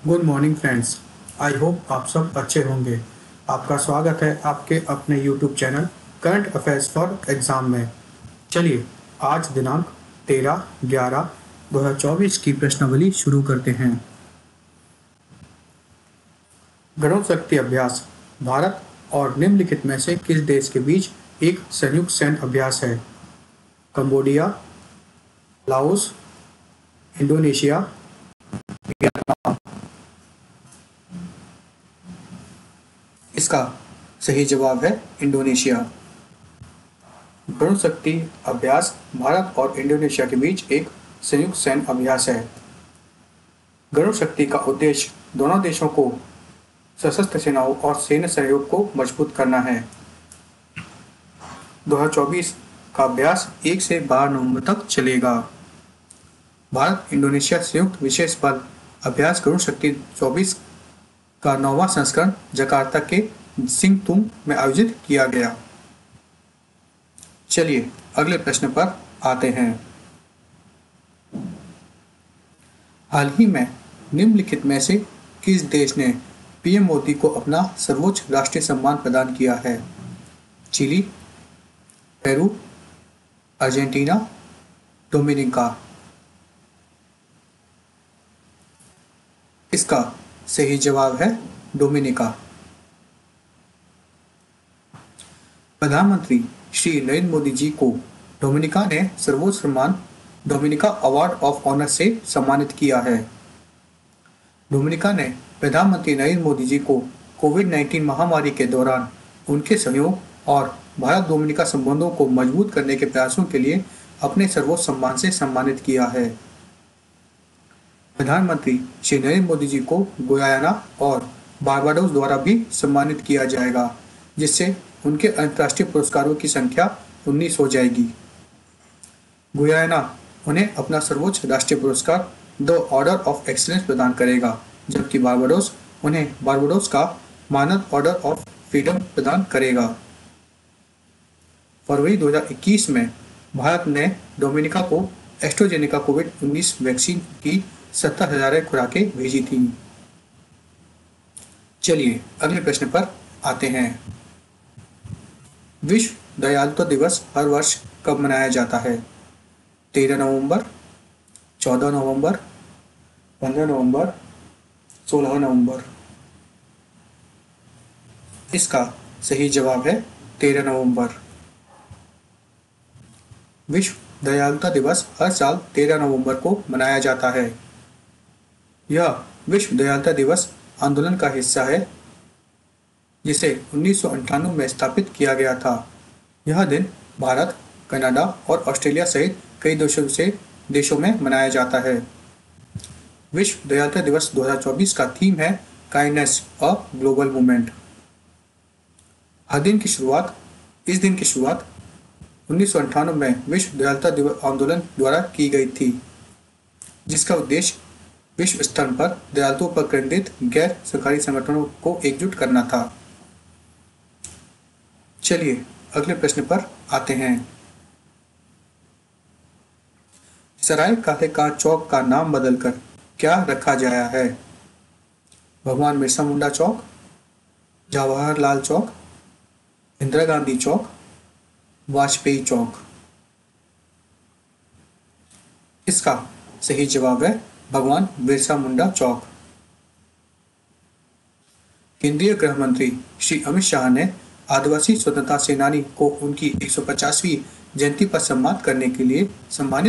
Good morning friends. I hope आप सब अच्छे होंगे। आपका स्वागत है आपके अपने YouTube channel current affairs for exam में। चलिए आज दिनांक 13/11/2024 की प्रश्नावली शुरू करते हैं। गणोत्सक्ति शक्ति अभ्यास भारत और निम्नलिखित में से किस देश के बीच एक संयुक्त सैन्य अभ्यास है? Cambodia, Laos, Indonesia, Vietnam. इसका सही जवाब है इंडोनेशिया। गरुड़ शक्ति अभ्यास भारत और इंडोनेशिया के बीच एक संयुक्त सैन्य अभ्यास है। गरुड़ शक्ति का उद्देश्य दोनों देशों को सशस्त्र सेनाओं और सैन्य सहयोग को मजबूत करना है। 2024 का अभ्यास 1 से 12 नवंबर तक चलेगा। भारत इंडोनेशिया संयुक्त विशेष बल अभ्यास गरुड़ शक्ति 24 का 9वां संस्करण जकार्ता के सिंगतुम में आयोजित किया गया। चलिए अगले प्रश्न पर आते हैं। हाल ही में निम्नलिखित में से किस देश ने पीएम मोदी को अपना सर्वोच्च राष्ट्रीय सम्मान प्रदान किया है? Chile, Peru, Argentina, Dominica. इसका सही जवाब है डोमिनिका। प्रधानमंत्री श्री नरेंद्र मोदी जी को डोमिनिका ने सर्वोच्च सम्मान डोमिनिका अवार्ड ऑफ ऑनर से सम्मानित किया है। डोमिनिका ने प्रधानमंत्री नरेंद्र मोदी जी को कोविड-19 महामारी के दौरान उनके सहयोग और भारत डोमिनिका संबंधों को मजबूत करने के प्रयासों के लिए अपने सर्वोच्च सम्मान से सम्मानित किया है। प्रधानमंत्री श्री नरेंद्र मोदी जी को गुयाना और बारबाडोस द्वारा भी सम्मानित किया जाएगा, जिससे उनके अंतर्राष्ट्रीय पुरस्कारों की संख्या 19 हो जाएगी। गुयाना उन्हें अपना सर्वोच्च राष्ट्रीय पुरस्कार द ऑर्डर ऑफ एक्सीलेंस प्रदान करेगा, जबकि बारबाडोस उन्हें बारबाडोस का मानद ऑर्डर ऑफ फ्रीडम प्रदान करेगा। फरवरी 2021 में भारत ने डोमिनिका को एस्ट्राजेनेका कोविड-19 वैक्सीन की 70,000 खुराकें भेजी थी। चलिए अगले प्रश्न पर आते हैं। विश्व दयालुता दिवस हर वर्ष कब मनाया जाता है? 13 नवंबर, 14 नवंबर, 15 नवंबर, 16 नवंबर। इसका सही जवाब है 13 नवंबर। विश्व दयालुता दिवस हर साल 13 नवंबर को मनाया जाता है। यह विश्व दयालुता दिवस आंदोलन का हिस्सा है, जिसे 1998 में स्थापित किया गया था। यह दिन भारत, कनाडा और ऑस्ट्रेलिया सहित कई देशों में मनाया जाता है। विश्व दयालुता दिवस 2024 का थीम है काइंडनेस अ ग्लोबल मूवमेंट। इस दिन की शुरुआत 1998 में विश्व दयालुता आंदोलन द्वारा की गई थी, जिसका उद्देश्य विश्व स्तर पर दयालुता पर केंद्रित गैर सरकारी संगठनों को एकजुट करना था। चलिए अगले प्रश्न पर आते हैं। सराय काले खां चौक का नाम बदलकर क्या रखा गया है? भगवान बिरसा मुंडा चौक, जवाहरलाल चौक, इंदिरा गांधी चौक, वाजपेयी चौक। इसका सही जवाब है भगवान बिरसा मुंडा चौक। केंद्रीय गृह मंत्री श्री अमित शाह ने आदिवासी स्वतंत्रता सेनानी को उनकी 150वीं जयंती पर सम्मानित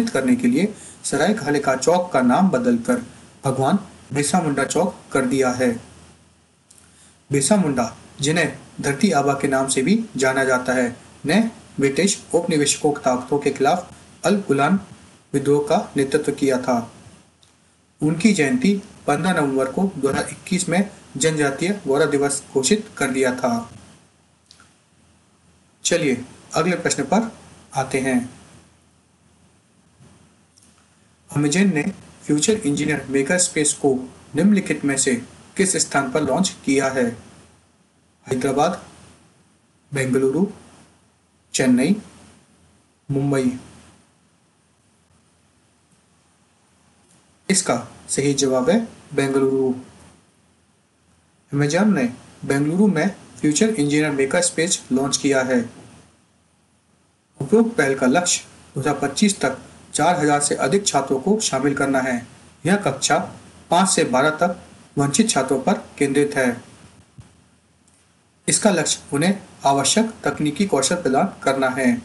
करने के लिए सराय काले खां चौक का नाम बदलकर भगवान बिरसा मुंडा चौक कर दिया है। बिरसा मुंडा, जिन्हें धरती आबा के नाम से भी जाना जाता है, ने ब्रिटिश औपनिवेशिकों ताकतों के खिलाफ अल गुलान विद्रोह का नेतृत्व किया था। उनकी जयंती 15 नवंबर को 2021 में जनजातीय गौरव दिवस घोषित कर दिया था। चलिए अगले प्रश्न पर आते हैं। अमेजन ने फ्यूचर इंजीनियर मेकर स्पेस को निम्नलिखित में से किस स्थान पर लॉन्च किया है? हैदराबाद, बेंगलुरु, चेन्नई, मुंबई। इसका सही जवाब है बेंगलुरु। अमेजन ने बेंगलुरु में future engineer maker space launch किया है। उपरोक्त पहल का लक्ष्य 2025 तक 4000 से अधिक छात्रों को शामिल करना है। यह कक्षा 5 से 12 तक वंचित छात्रों पर केंद्रित है। इसका लक्ष्य उन्हें आवश्यक तकनीकी कौशल प्रदान करना है।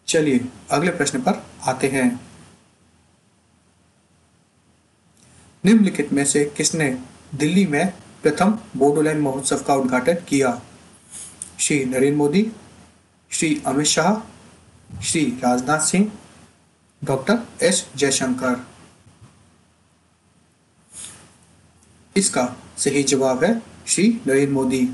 चलिए अगले प्रश्न पर आते हैं। निम्नलिखित में से किसने दिल्ली में प्रथम बोडोलैंड महोत्सव का उद्घाटन किया? Shri Narendra Modi, Shri Amit Shah, Shri Rajnath Singh, doctor S Jaishankar. इसका सही जवाब है श्री नरेंद्र मोदी।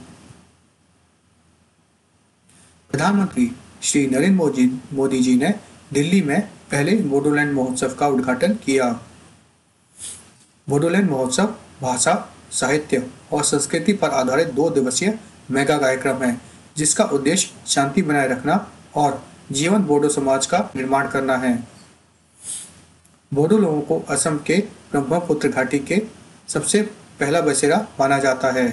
प्रधानमंत्री श्री नरेंद्र मोदी जी ने दिल्ली में पहले बोडोलैंड महोत्सव का उद्घाटन किया। बोडोलैंड महोत्सव भाषा, साहित्य और संस्कृति पर आधारित 2 दिवसीय मेगा कार्यक्रम है, जिसका उद्देश्य शांति बनाए रखना और जीवंत बोडो समाज का निर्माण करना है। बोडो लोगों को असम के ब्रह्मपुत्र घाटी के सबसे पहला बसेरा माना जाता है।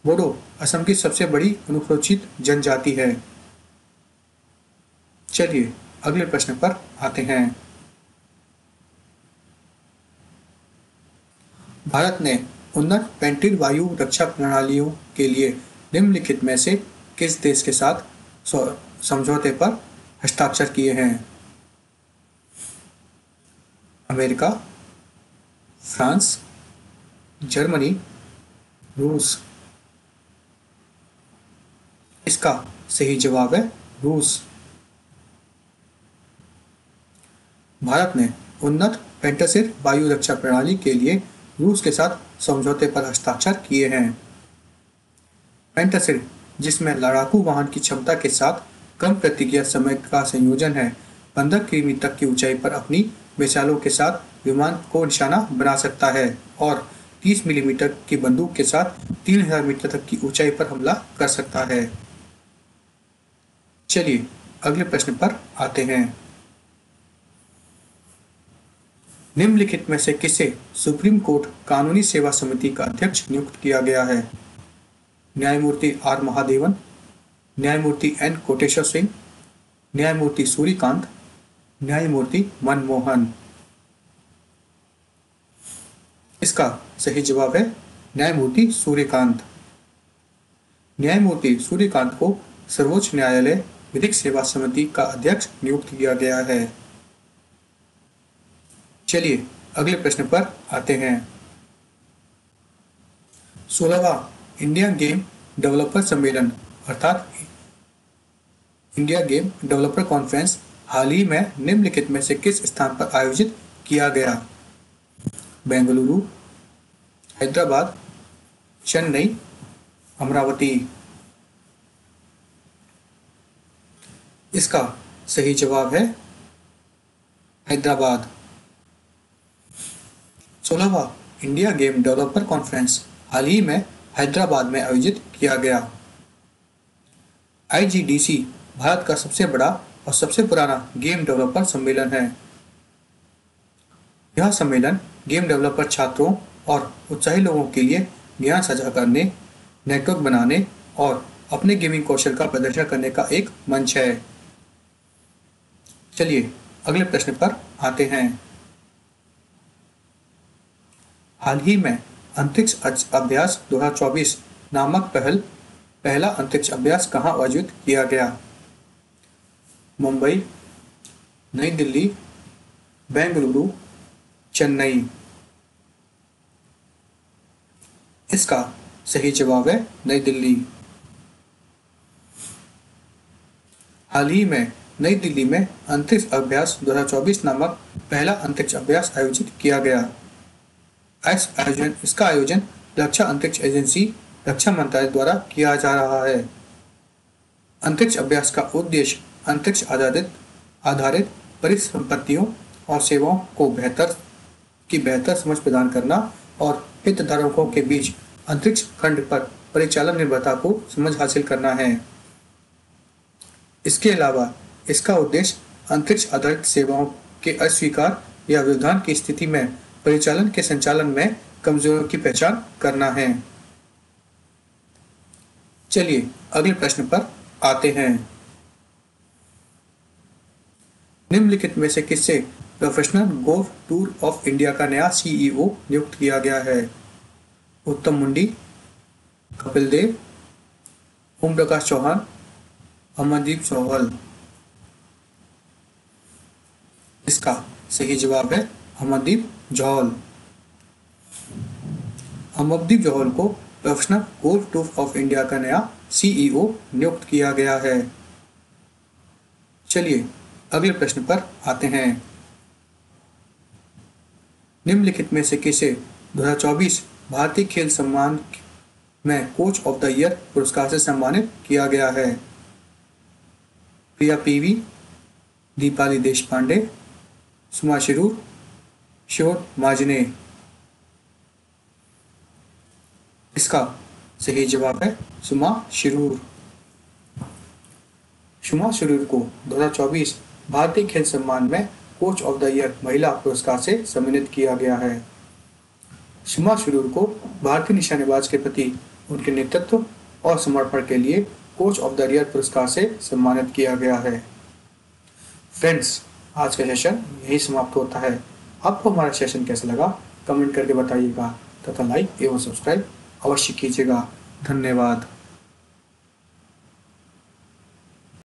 बोडो असम की सबसे बड़ी अनुसूचित जनजाति है। चलिए अगले प्रश्न पर आते हैं। भारत ने उन्नत पेंटिड वायु रक्षा प्रणालियों के लिए निम्नलिखित में से किस देश के साथ समझौते पर हस्ताक्षर किए हैं? अमेरिका, फ्रांस, जर्मनी, रूस। इसका सही जवाब है रूस। भारत ने उन्नत पेंटासिर वायु रक्षा प्रणाली के लिए रूस के साथ समझौते पर हस्ताक्षर किए हैं। पेंटासिर, जिसमें लड़ाकू वाहन की क्षमता के साथ कम प्रतिक्रिया समय का संयोजन है, 15 किमी तक की ऊंचाई पर अपनी मिसाइलों के साथ विमान को निशाना बना सकता है और 30 मिलीमीटर की बंदूक के साथ 3000 मीटर तक की ऊंचाई पर हमला कर सकता है। चलिए अगले प्रश्न पर आते हैं। निम्नलिखित में से किसे सुप्रीम कोर्ट कानूनी सेवा समिति का अध्यक्ष नियुक्त किया गया है? न्यायमूर्ति आर महादेवन, न्यायमूर्ति एन कोटेश्वर सिंह, न्यायमूर्ति सूर्यकांत, न्यायमूर्ति मनमोहन। इसका सही जवाब है न्यायमूर्ति सूर्यकांत। न्यायमूर्ति सूर्यकांत को सर्वोच्च न्यायालय विधिक सेवा समिति का अध्यक्ष नियुक्त किया गया है। चलिए अगले प्रश्न पर आते हैं। 16वां इंडिया गेम डेवलपर सम्मेलन अर्थात इंडिया गेम डेवलपर कॉन्फ्रेंस हाल ही में निम्नलिखित में से किस स्थान पर आयोजित किया गया? बेंगलुरु, हैदराबाद, चेन्नई, अमरावती। इसका सही जवाब है हैदराबाद। 16वां इंडिया गेम डेवलपर कॉन्फ्रेंस हाल ही में हैदराबाद में आयोजित किया गया। IGDC भारत का सबसे बड़ा और सबसे पुराना गेम डेवलपर सम्मेलन है। यह सम्मेलन गेम डेवलपर छात्रों और उत्साही लोगों के लिए ज्ञान साझा करने, नेटवर्क बनाने और अपने गेमिंग कौशल का प्रदर्शन करने का एक मंच है। चलिए अगले प्रश्न पर आते हैं। हाल ही में अंतरिक्ष अभ्यास 2024 नामक पहला अंतरिक्ष अभ्यास कहाँ आयोजित किया गया? मुंबई, नई दिल्ली, बेंगलुरु, चेन्नई। इसका सही जवाब है नई दिल्ली। हाल ही में नई दिल्ली में अंतरिक्ष अभ्यास 2024 नामक पहला अंतरिक्ष अभ्यास आयोजित किया गया। इसका आयोजन रक्षा अंतरिक्ष एजेंसी रक्षा मंत्रालय द्वारा किया जा रहा है। अंतरिक्ष अभ्यास का उद्देश्य अंतरिक्ष आधारित परिसंपत्तियों और सेवाओं को बेहतर समझ प्रदान करना और हितधारकों के बीच अंतरिक्ष खंड पर परिचालन निर्भरता को समझ हासिल करना है। इसके अलावा इसका उद्देश्य अंतरिक्ष आधारित सेवाओं के अस्वीकार या व्यवधान की स्थिति में परिचालन के संचालन में कमजोरियों की पहचान करना है। चलिए अगले प्रश्न पर आते हैं। निम्नलिखित में से किससे professional golf tour of India का नया सीईओ नियुक्त किया गया है? उत्तम मुंडी, कपिल देव, ओम प्रकाश चौहान, अमनदीप सोहल। इसका सही जवाब है अमनदीप जौहल। अमनदीप जौहल को professional golf tour of India का नया सीईओ नियुक्त किया गया है। चलिए अगले प्रश्न पर आते हैं। निम्नलिखित में से किसे 2024 भारतीय खेल सम्मान में कोच ऑफ द ईयर पुरस्कार से सम्मानित किया गया है? प्रिया पीवी, दीपाली देशपांडे, सुमा शिरूर, शिव माजने। इसका सही जवाब है सुमा शिरूर। सुमा शिरूर को 2024 भारतीय खेल सम्मान में कोच ऑफ द ईयर महिला पुरस्कार से सम्मानित किया गया है। सुमा शिरूर को भारतीय निशानेबाज के प्रति उनके नेतृत्व और समर्पण के लिए कोच ऑफ द ईयर पुरस्कार से सम्मानित किया गया है। फ्रेंड्स, आज का सेशन यही समाप्त होता है। आपको हमारा सेशन कैसा लगा कमेंट करके बताइएगा तथा लाइक एवं सब्सक्राइब अवश्य कीजिएगा। धन्यवाद।